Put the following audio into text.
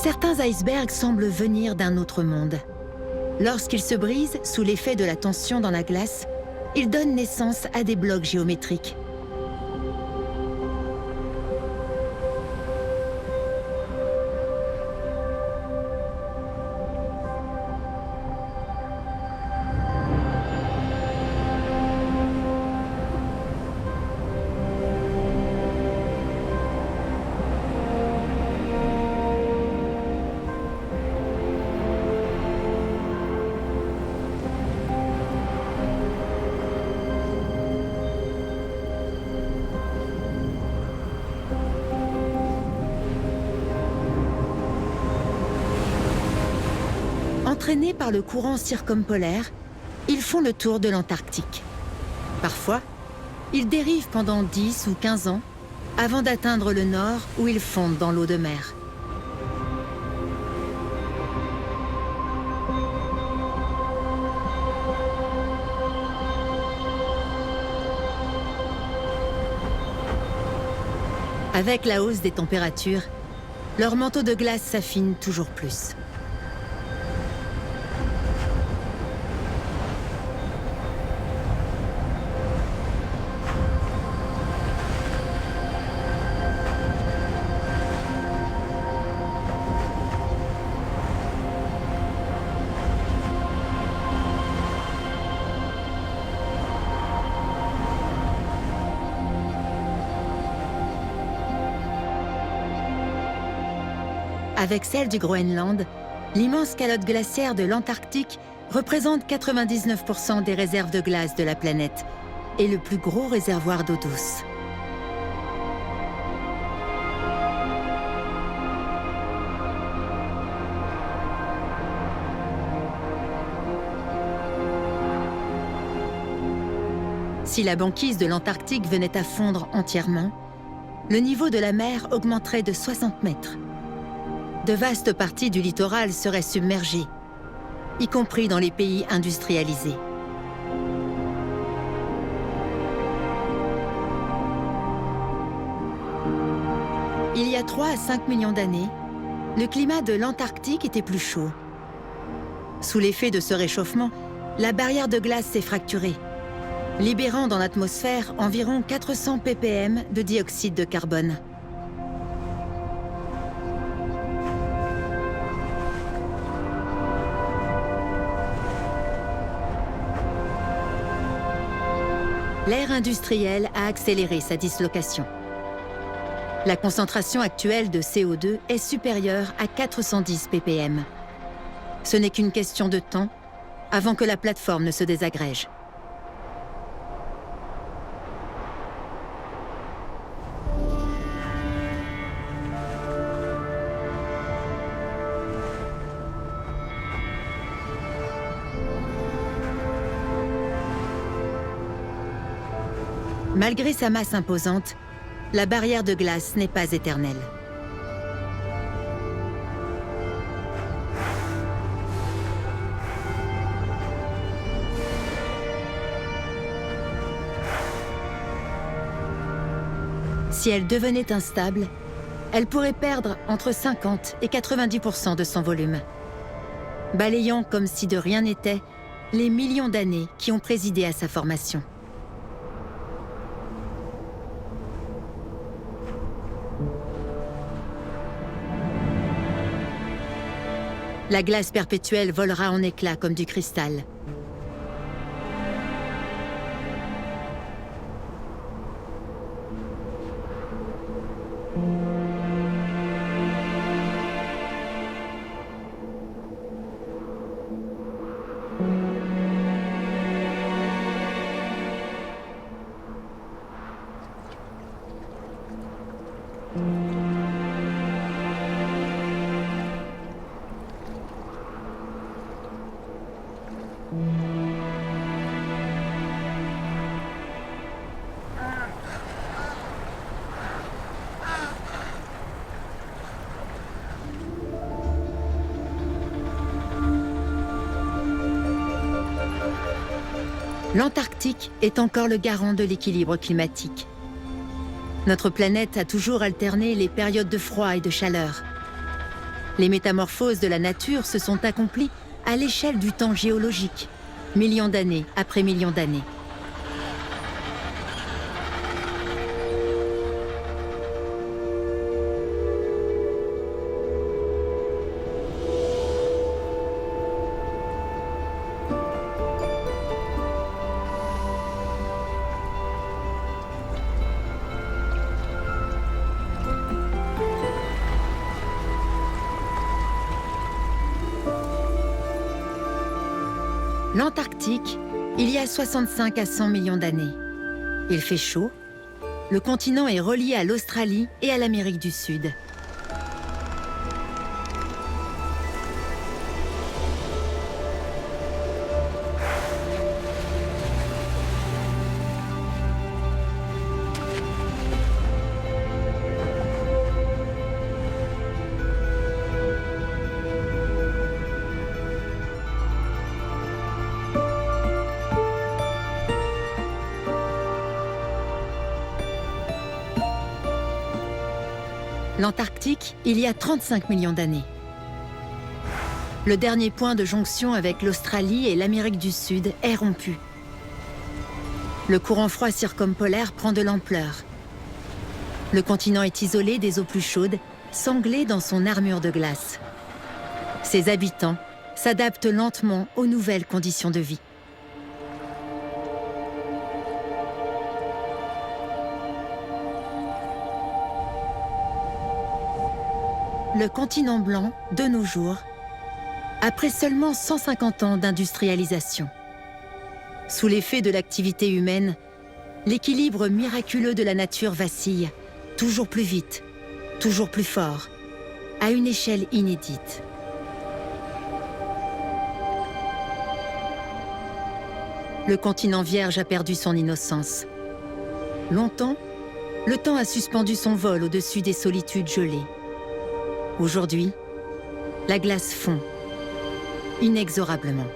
Certains icebergs semblent venir d'un autre monde. Lorsqu'ils se brisent sous l'effet de la tension dans la glace, ils donnent naissance à des blocs géométriques. Entraînés par le courant circumpolaire, ils font le tour de l'Antarctique. Parfois, ils dérivent pendant 10 ou 15 ans avant d'atteindre le nord où ils fondent dans l'eau de mer. Avec la hausse des températures, leur manteau de glace s'affine toujours plus. Avec celle du Groenland, l'immense calotte glaciaire de l'Antarctique représente 99% des réserves de glace de la planète et le plus gros réservoir d'eau douce. Si la banquise de l'Antarctique venait à fondre entièrement, le niveau de la mer augmenterait de 60 mètres. De vastes parties du littoral seraient submergées, y compris dans les pays industrialisés. Il y a 3 à 5 millions d'années, le climat de l'Antarctique était plus chaud. Sous l'effet de ce réchauffement, la barrière de glace s'est fracturée, libérant dans l'atmosphère environ 400 ppm de dioxyde de carbone. L'ère industrielle a accéléré sa dislocation. La concentration actuelle de CO2 est supérieure à 410 ppm. Ce n'est qu'une question de temps avant que la plateforme ne se désagrège. Malgré sa masse imposante, la barrière de glace n'est pas éternelle. Si elle devenait instable, elle pourrait perdre entre 50 et 90% de son volume, balayant comme si de rien n'était les millions d'années qui ont présidé à sa formation. La glace perpétuelle volera en éclats comme du cristal. L'Antarctique est encore le garant de l'équilibre climatique. Notre planète a toujours alterné les périodes de froid et de chaleur. Les métamorphoses de la nature se sont accomplies à l'échelle du temps géologique, millions d'années après millions d'années. L'Antarctique, il y a 65 à 100 millions d'années. Il fait chaud. Le continent est relié à l'Australie et à l'Amérique du Sud. L'Antarctique, il y a 35 millions d'années. Le dernier point de jonction avec l'Australie et l'Amérique du Sud est rompu. Le courant froid circumpolaire prend de l'ampleur. Le continent est isolé des eaux plus chaudes, sanglé dans son armure de glace. Ses habitants s'adaptent lentement aux nouvelles conditions de vie. Le continent blanc, de nos jours, après seulement 150 ans d'industrialisation. Sous l'effet de l'activité humaine, l'équilibre miraculeux de la nature vacille, toujours plus vite, toujours plus fort, à une échelle inédite. Le continent vierge a perdu son innocence. Longtemps, le temps a suspendu son vol au-dessus des solitudes gelées. Aujourd'hui, la glace fond, inexorablement.